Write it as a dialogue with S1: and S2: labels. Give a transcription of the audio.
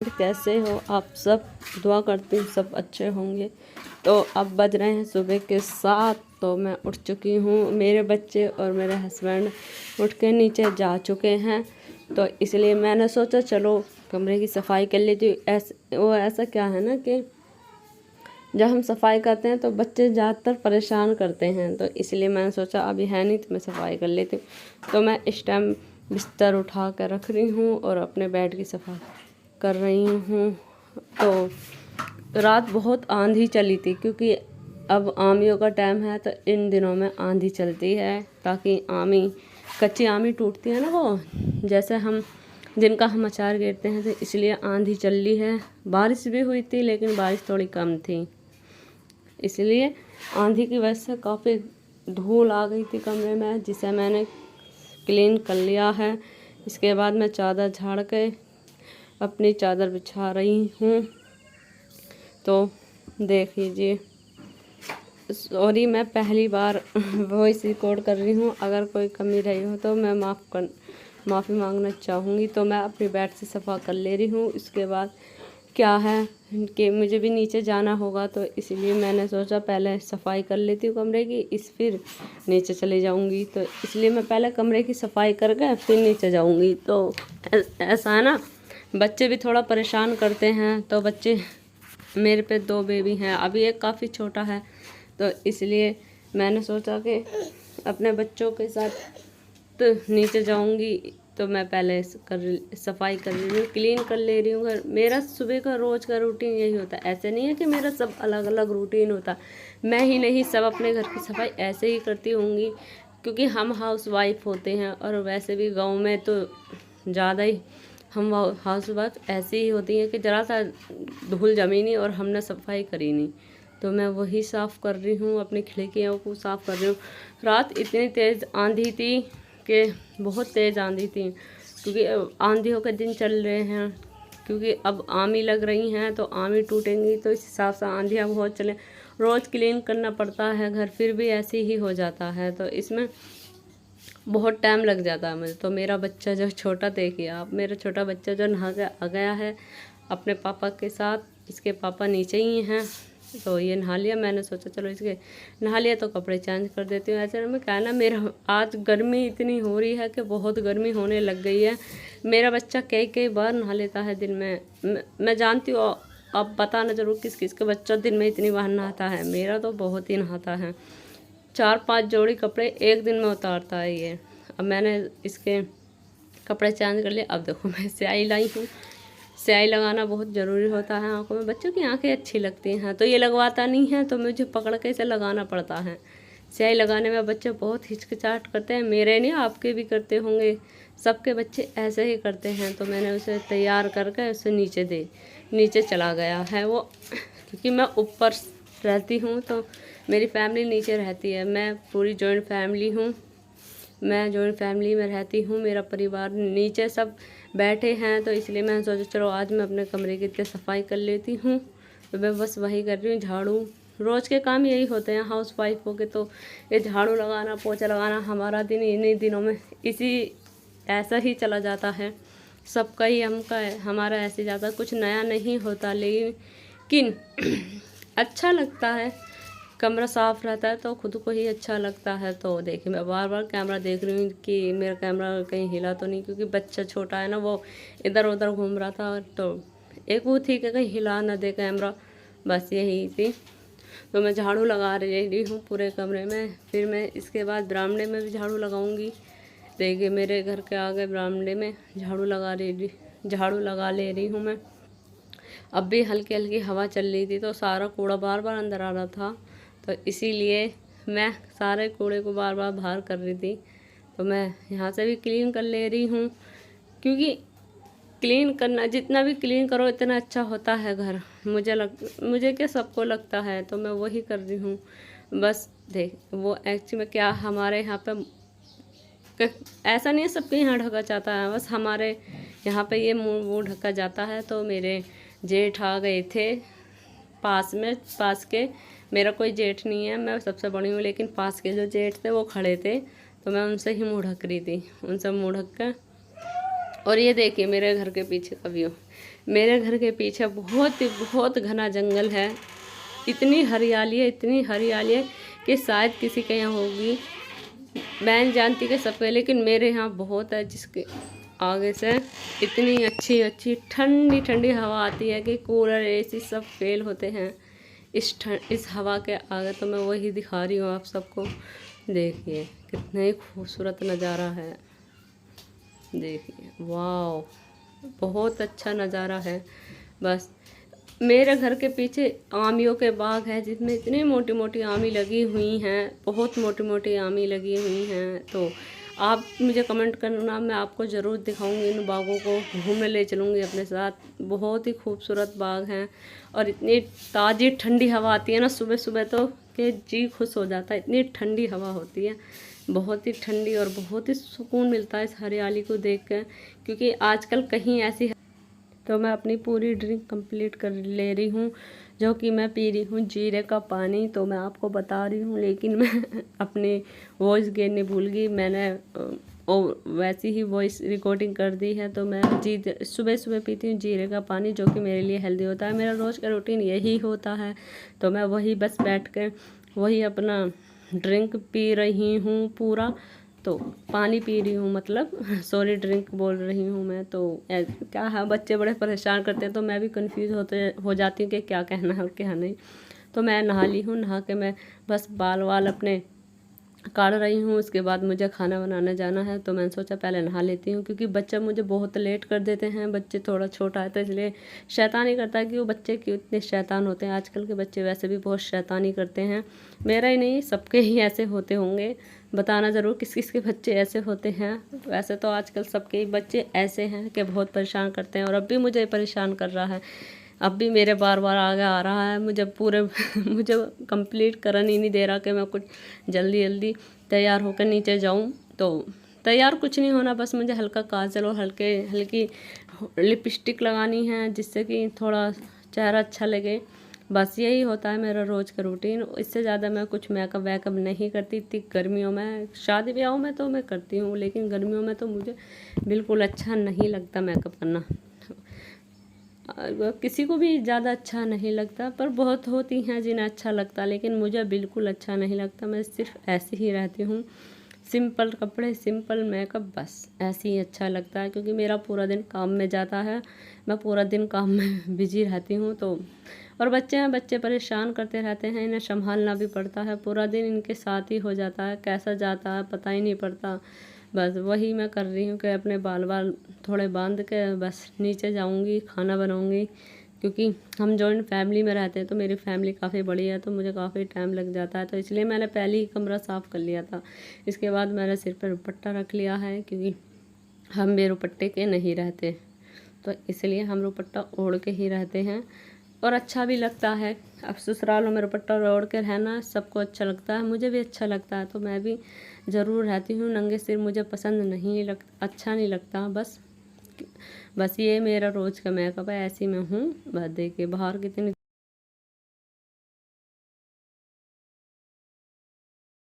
S1: कैसे हो आप सब? दुआ करती हूँ सब अच्छे होंगे। तो अब बज रहे हैं सुबह के 7। तो मैं उठ चुकी हूँ। मेरे बच्चे और मेरे हस्बैंड उठ के नीचे जा चुके हैं, तो इसलिए मैंने सोचा चलो कमरे की सफाई कर लेती हूँ। ऐसा क्या है ना कि जब हम सफाई करते हैं तो बच्चे ज़्यादातर परेशान करते हैं, तो इसलिए मैंने सोचा अभी है नहीं तो मैं सफाई कर लेती हूँ। तो मैं इस टाइम बिस्तर उठा कर रख रही हूँ और अपने बेड की सफाई कर रही हूँ। तो रात बहुत आंधी चली थी, क्योंकि अब आमियों का टाइम है, तो इन दिनों में आंधी चलती है ताकि आमी कच्ची आमी टूटती है ना, वो जैसे हम जिनका हम अचार गिरते हैं, तो इसलिए आंधी चल रही है। बारिश भी हुई थी लेकिन बारिश थोड़ी कम थी, इसलिए आंधी की वजह से काफ़ी धूल आ गई थी कमरे में, जिसे मैंने क्लीन कर लिया है। इसके बाद मैं चादर झाड़ के अपनी चादर बिछा रही हूँ। तो देख लीजिए, सॉरी मैं पहली बार वॉइस रिकॉर्ड कर रही हूँ, अगर कोई कमी रही हो तो मैं माफ़ी मांगना चाहूँगी। तो मैं अपनी बेड से सफ़ा कर ले रही हूँ। इसके बाद क्या है कि मुझे भी नीचे जाना होगा, तो इसलिए मैंने सोचा पहले सफाई कर लेती हूँ कमरे की, फिर नीचे चले जाऊँगी। तो इसलिए मैं पहले कमरे की सफाई करके फिर नीचे जाऊँगी। तो ऐसा है ना, बच्चे भी थोड़ा परेशान करते हैं। तो बच्चे मेरे पे 2 बेबी हैं, अभी एक काफ़ी छोटा है, तो इसलिए मैंने सोचा कि अपने बच्चों के साथ तो नीचे जाऊंगी। तो मैं पहले सफाई कर रही हूँ, क्लीन कर ले रही हूँ घर। मेरा सुबह का रोज़ का रूटीन यही होता है। ऐसे नहीं है कि मेरा सब अलग अलग रूटीन होता, मैं ही नहीं, सब अपने घर की सफाई ऐसे ही करती होंगी, क्योंकि हम हाउस वाइफ होते हैं। और वैसे भी गाँव में तो ज़्यादा ही हम हाउस वाइफ ऐसी ही होती हैं कि ज़रा सा धूल जमी नहीं और हमने सफाई करी नहीं। तो मैं वही साफ़ कर रही हूँ, अपनी खिड़कियों को साफ़ कर रही हूँ। रात इतनी तेज़ आंधी थी कि बहुत तेज़ आंधी थी, क्योंकि आंधियों के दिन चल रहे हैं, क्योंकि अब आमी लग रही हैं, तो आमी टूटेंगी, तो इस हिसाब से आंधियाँ बहुत चले। रोज़ क्लीन करना पड़ता है घर, फिर भी ऐसे ही हो जाता है, तो इसमें बहुत टाइम लग जाता है मुझे। तो मेरा बच्चा जो छोटा, देखिए आप, मेरा छोटा बच्चा जो नहा के आ गया है अपने पापा के साथ, इसके पापा नीचे ही हैं। तो ये नहा लिया, मैंने सोचा चलो इसके नहा लिया तो कपड़े चेंज कर देती हूँ। ऐसे में क्या है ना, मेरा आज गर्मी इतनी हो रही है कि बहुत गर्मी होने लग गई है। मेरा बच्चा कई बार नहा लेता है दिन में। मैं जानती हूँ, अब बताना जरूर किस किस का बच्चा दिन में इतनी बार नहाता है। मेरा तो बहुत ही नहाता है, 4-5 जोड़ी कपड़े एक दिन में उतारता है ये। अब मैंने इसके कपड़े चेंज कर लिए। अब देखो मैं स्याही लाई हूँ। स्याही लगाना बहुत ज़रूरी होता है आँखों में, बच्चों की आँखें अच्छी लगती हैं, तो ये लगवाता नहीं है, तो मुझे पकड़ के इसे लगाना पड़ता है। स्याही लगाने में बच्चे बहुत हिचकिचाहट करते हैं, मेरे नहीं आपके भी करते होंगे, सबके बच्चे ऐसे ही करते हैं। तो मैंने उसे तैयार करके उसे नीचे चला गया है वो, क्योंकि मैं ऊपर रहती हूँ, तो मेरी फैमिली नीचे रहती है। मैं पूरी जॉइंट फैमिली हूँ, मैं जॉइंट फैमिली में रहती हूँ, मेरा परिवार नीचे सब बैठे हैं। तो इसलिए मैंने सोचा चलो आज मैं अपने कमरे की सफाई कर लेती हूँ। तो मैं बस वही कर रही हूँ, झाड़ू। रोज़ के काम यही होते हैं हाउस वाइफ हो के, तो ये झाड़ू लगाना, पोछा लगाना, हमारा दिन इन्हीं दिनों में ऐसा ही चला जाता है। सबका ही हमारा ऐसे जाता, कुछ नया नहीं होता, लेकिन अच्छा लगता है। कमरा साफ़ रहता है तो खुद को ही अच्छा लगता है। तो देखिए मैं बार बार कैमरा देख रही हूँ कि मेरा कैमरा कहीं हिला तो नहीं, क्योंकि बच्चा छोटा है ना, वो इधर उधर घूम रहा था। तो एक वो थी कि कहीं हिला ना दे कैमरा, बस यही थी। तो मैं झाड़ू लगा रही हूँ पूरे कमरे में। फिर मैं इसके बाद बरामदे में भी झाड़ू लगाऊंगी। देखिए मेरे घर के आगे बरामदे में झाड़ू लगा ले रही हूँ मैं। अब भी हल्की हल्की हवा चल रही थी, तो सारा कूड़ा बार बार अंदर आ रहा था, तो इसीलिए मैं सारे कूड़े को बार बार बाहर कर रही थी। तो मैं यहाँ से भी क्लीन कर ले रही हूँ, क्योंकि क्लीन करना, जितना भी क्लीन करो इतना अच्छा होता है घर। मुझे क्या, सबको लगता है, तो मैं वही कर रही हूँ। बस देख, वो एक्चुअली में क्या, हमारे यहाँ पे ऐसा नहीं है सबके यहाँ ढका जाता है, बस हमारे यहाँ पे ये मुँह ढका जाता है। तो मेरे जेठ आ गए थे पास के, मेरा कोई जेठ नहीं है, मैं सबसे बड़ी हूँ, लेकिन पास के जो जेठ थे वो खड़े थे, तो मैं उनसे ही मुँह ढक रही थी, उनसे मुँह ढक कर। और ये देखिए मेरे घर के पीछे का व्यू, मेरे घर के पीछे बहुत घना जंगल है। इतनी हरियाली है कि शायद किसी के यहाँ होगी, मैं नहीं जानती कि सबके, लेकिन मेरे यहाँ बहुत है, जिसके आगे से इतनी अच्छी ठंडी हवा आती है कि कूलर एसी सब फेल होते हैं इस हवा के आगे। तो मैं वही दिखा रही हूँ आप सबको। देखिए कितना ही खूबसूरत नज़ारा है, देखिए वाह, बहुत अच्छा नज़ारा है। बस मेरे घर के पीछे आमियों के बाग है, जिसमें इतनी मोटी आमी लगी हुई हैं, बहुत मोटी आमी लगी हुई हैं। तो आप मुझे कमेंट करना, मैं आपको ज़रूर दिखाऊंगी इन बागों को, घूमने ले चलूँगी अपने साथ। बहुत ही खूबसूरत बाग हैं और इतनी ताज़ी ठंडी हवा आती है ना सुबह तो कि जी खुश हो जाता है। इतनी ठंडी हवा होती है, बहुत ही ठंडी, और बहुत ही सुकून मिलता है इस हरियाली को देख कर, क्योंकि आजकल कहीं ऐसी। तो मैं अपनी पूरी ड्रिंक कंप्लीट कर ले रही हूँ, जो कि मैं पी रही हूँ जीरे का पानी। तो मैं आपको बता रही हूँ, लेकिन मैं अपनी वॉइस गिरने भूल गई। मैंने वैसी ही वॉइस रिकॉर्डिंग कर दी है। तो मैं सुबह पीती हूँ जीरे का पानी, जो कि मेरे लिए हेल्दी होता है। मेरा रोज़ का रूटीन यही होता है। तो मैं वही बस बैठ कर वही अपना ड्रिंक पी रही हूँ पूरा। तो पानी पी रही हूँ, मतलब सॉरी ड्रिंक बोल रही हूँ मैं। तो क्या है, बच्चे बड़े परेशान करते हैं, तो मैं भी कंफ्यूज हो जाती हूँ कि क्या कहना है और क्या नहीं। तो मैं नहा ली हूँ, नहा के मैं बस बाल वाल अपने काढ़ रही हूँ। उसके बाद मुझे खाना बनाने जाना है, तो मैंने सोचा पहले नहा लेती हूँ, क्योंकि बच्चे मुझे बहुत लेट कर देते हैं। बच्चे थोड़ा छोटा है तो इसलिए शैतानी करता है कि वो बच्चे क्यों इतने शैतान होते हैं। आजकल के बच्चे वैसे भी बहुत शैतानी करते हैं, मेरा ही नहीं सबके ही ऐसे होते होंगे। बताना ज़रूर किस किस के बच्चे ऐसे होते हैं। वैसे तो आजकल सबके ही बच्चे ऐसे हैं कि बहुत परेशान करते हैं, और अब भी मुझे परेशान कर रहा है। अब भी मेरे बार आगे आ रहा है, मुझे मुझे कंप्लीट करने ही नहीं दे रहा कि मैं कुछ जल्दी तैयार होकर नीचे जाऊं। तो तैयार कुछ नहीं होना, बस मुझे हल्का काजल और हल्की लिपस्टिक लगानी है, जिससे कि थोड़ा चेहरा अच्छा लगे। बस यही होता है मेरा रोज़ का रूटीन। इससे ज़्यादा मैं कुछ मेकअप वैकअप नहीं करती इतनी गर्मियों में। शादी ब्याहों में तो मैं करती हूँ, लेकिन गर्मियों में तो मुझे बिल्कुल अच्छा नहीं लगता मेकअप करना। किसी को भी ज़्यादा अच्छा नहीं लगता, पर बहुत होती हैं जिन्हें अच्छा लगता, लेकिन मुझे बिल्कुल अच्छा नहीं लगता। मैं सिर्फ ऐसे ही रहती हूँ, सिंपल कपड़े सिंपल मेकअप, बस ऐसे ही अच्छा लगता है, क्योंकि मेरा पूरा दिन काम में जाता है। मैं पूरा दिन काम में बिजी रहती हूँ। तो और बच्चे हैं, बच्चे परेशान करते रहते हैं, इन्हें संभालना भी पड़ता है। पूरा दिन इनके साथ ही हो जाता है, कैसा जाता है पता ही नहीं पड़ता। बस वही मैं कर रही हूँ कि अपने बाल थोड़े बांध के बस नीचे जाऊँगी, खाना बनाऊँगी, क्योंकि हम जॉइंट फैमिली में रहते हैं। तो मेरी फैमिली काफ़ी बड़ी है, तो मुझे काफ़ी टाइम लग जाता है। तो इसलिए मैंने पहले ही कमरा साफ़ कर लिया था। इसके बाद मैंने सिर पर दुपट्टा रख लिया है, क्योंकि हम बेरुपट्टे के नहीं रहते, तो इसलिए हम दुपट्टा ओढ़ के ही रहते हैं, और अच्छा भी लगता है। अब ससुरालों में दुपट्टा ओढ़ के रहना सबको अच्छा लगता है, मुझे भी अच्छा लगता है। तो मैं भी ज़रूर रहती हूँ। नंगे सिर मुझे पसंद नहीं अच्छा नहीं लगता। बस ये मेरा रोज़ का मेकअप है, ऐसी मैं हूँ। बस देखिए बाहर कितनी